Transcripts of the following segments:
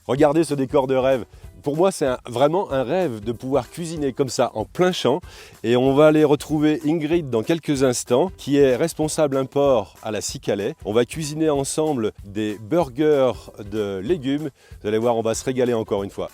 Regardez ce décor de rêve. Pour moi, c'est vraiment un rêve de pouvoir cuisiner comme ça en plein champ. Et on va aller retrouver Ingrid dans quelques instants, qui est responsable import à la Cicalais. On va cuisiner ensemble des burgers de légumes. Vous allez voir, on va se régaler encore une fois.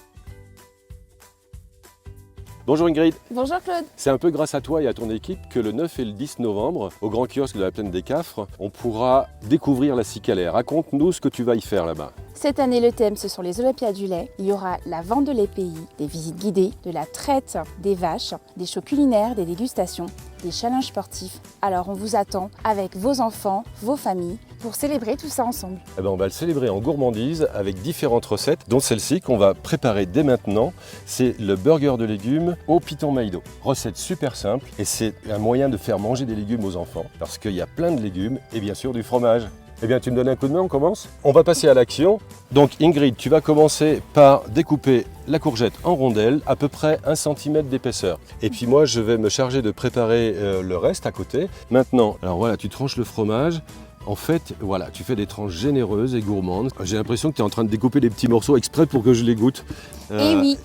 Bonjour Ingrid. Bonjour Claude. C'est un peu grâce à toi et à ton équipe que le 9 et le 10 novembre, au grand kiosque de la Plaine des Cafres, on pourra découvrir la Cicalais. Raconte-nous ce que tu vas y faire là-bas. Cette année, le thème, ce sont les Olympiades du lait. Il y aura la vente de lait pays, des visites guidées, de la traite des vaches, des shows culinaires, des dégustations, des challenges sportifs. Alors on vous attend avec vos enfants, vos familles, pour célébrer tout ça ensemble. On va le célébrer en gourmandise avec différentes recettes, dont celle-ci qu'on va préparer dès maintenant. C'est le burger de légumes au piton maïdo. Recette super simple et c'est un moyen de faire manger des légumes aux enfants parce qu'il y a plein de légumes et bien sûr du fromage. Eh bien, tu me donnes un coup de main, on commence? On va passer à l'action. Donc Ingrid, tu vas commencer par découper la courgette en rondelles, à peu près 1 cm d'épaisseur. Et puis moi, je vais me charger de préparer le reste à côté. Maintenant, alors voilà, tu tranches le fromage. En fait, voilà, tu fais des tranches généreuses et gourmandes. J'ai l'impression que tu es en train de découper des petits morceaux exprès pour que je les goûte. Et oui.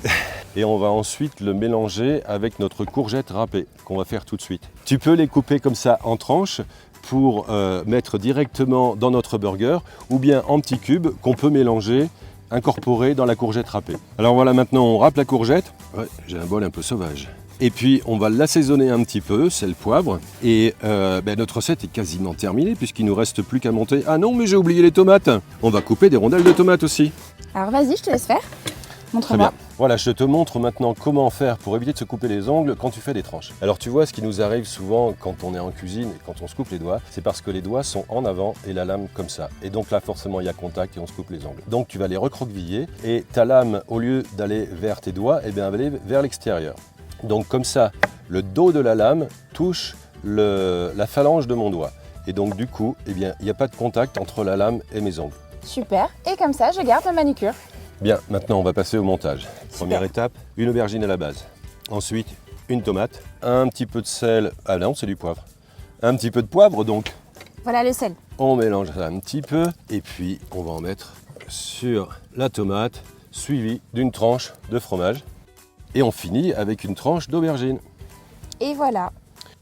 Et on va ensuite le mélanger avec notre courgette râpée, qu'on va faire tout de suite. Tu peux les couper comme ça en tranches pour mettre directement dans notre burger ou bien en petits cubes qu'on peut mélanger, incorporer dans la courgette râpée. Alors voilà, maintenant on râpe la courgette. Ouais, j'ai un bol un peu sauvage. Et puis on va l'assaisonner un petit peu, sel, poivre. Et notre recette est quasiment terminée puisqu'il ne nous reste plus qu'à monter. Ah non, mais j'ai oublié les tomates. On va couper des rondelles de tomates aussi. Alors vas-y, je te laisse faire. Très Montre-moi. bien. Voilà, je te montre maintenant comment faire pour éviter de se couper les ongles quand tu fais des tranches. Alors tu vois, ce qui nous arrive souvent quand on est en cuisine et quand on se coupe les doigts, c'est parce que les doigts sont en avant et la lame comme ça. Et donc là, forcément, il y a contact et on se coupe les ongles. Donc tu vas les recroqueviller et ta lame, au lieu d'aller vers tes doigts, elle va aller vers l'extérieur. Donc comme ça, le dos de la lame touche la phalange de mon doigt. Et donc du coup, il n'y a pas de contact entre la lame et mes ongles. Super. Et comme ça, je garde ma manucure. Bien, maintenant on va passer au montage. Première étape, une aubergine à la base. Ensuite, une tomate, un petit peu de sel, ah non c'est du poivre. Un petit peu de poivre donc. Voilà le sel. On mélange ça un petit peu et puis on va en mettre sur la tomate, suivi d'une tranche de fromage. Et on finit avec une tranche d'aubergine. Et voilà.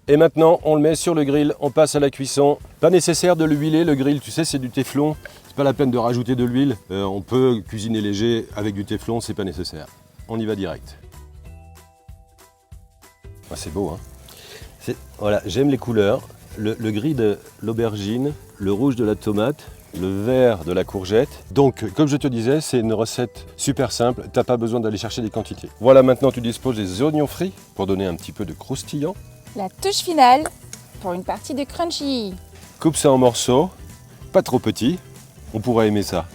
Et maintenant on le met sur le grill, on passe à la cuisson. Pas nécessaire de l'huiler, le grill, tu sais c'est du téflon. Pas la peine de rajouter de l'huile, on peut cuisiner léger avec du téflon, c'est pas nécessaire. On y va direct. Ah, c'est beau, hein. Voilà, j'aime les couleurs. Le gris de l'aubergine, le rouge de la tomate, le vert de la courgette. Donc, comme je te disais, c'est une recette super simple, t'as pas besoin d'aller chercher des quantités. Voilà, maintenant tu disposes des oignons frits pour donner un petit peu de croustillant. La touche finale pour une partie de crunchy. Coupe ça en morceaux, pas trop petits. On pourrait aimer ça.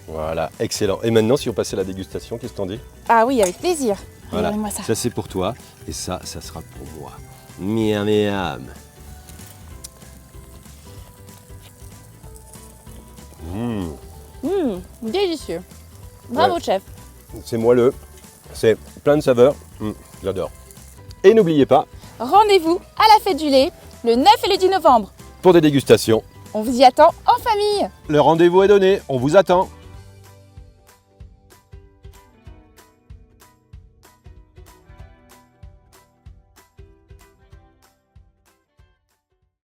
Voilà, excellent. Et maintenant, si on passait à la dégustation, qu'est-ce que t'en dis? Ah oui, avec plaisir. Voilà, Regardez-moi ça. ça c'est pour toi et ça sera pour moi. Miam, miam. Délicieux. Bravo Ouais. chef. C'est moelleux, c'est plein de saveurs. J'adore. Et n'oubliez pas, Rendez-vous à la fête du lait le 9 et le 10 novembre. pour des dégustations, On vous y attend en famille. le rendez-vous est donné, on vous attend.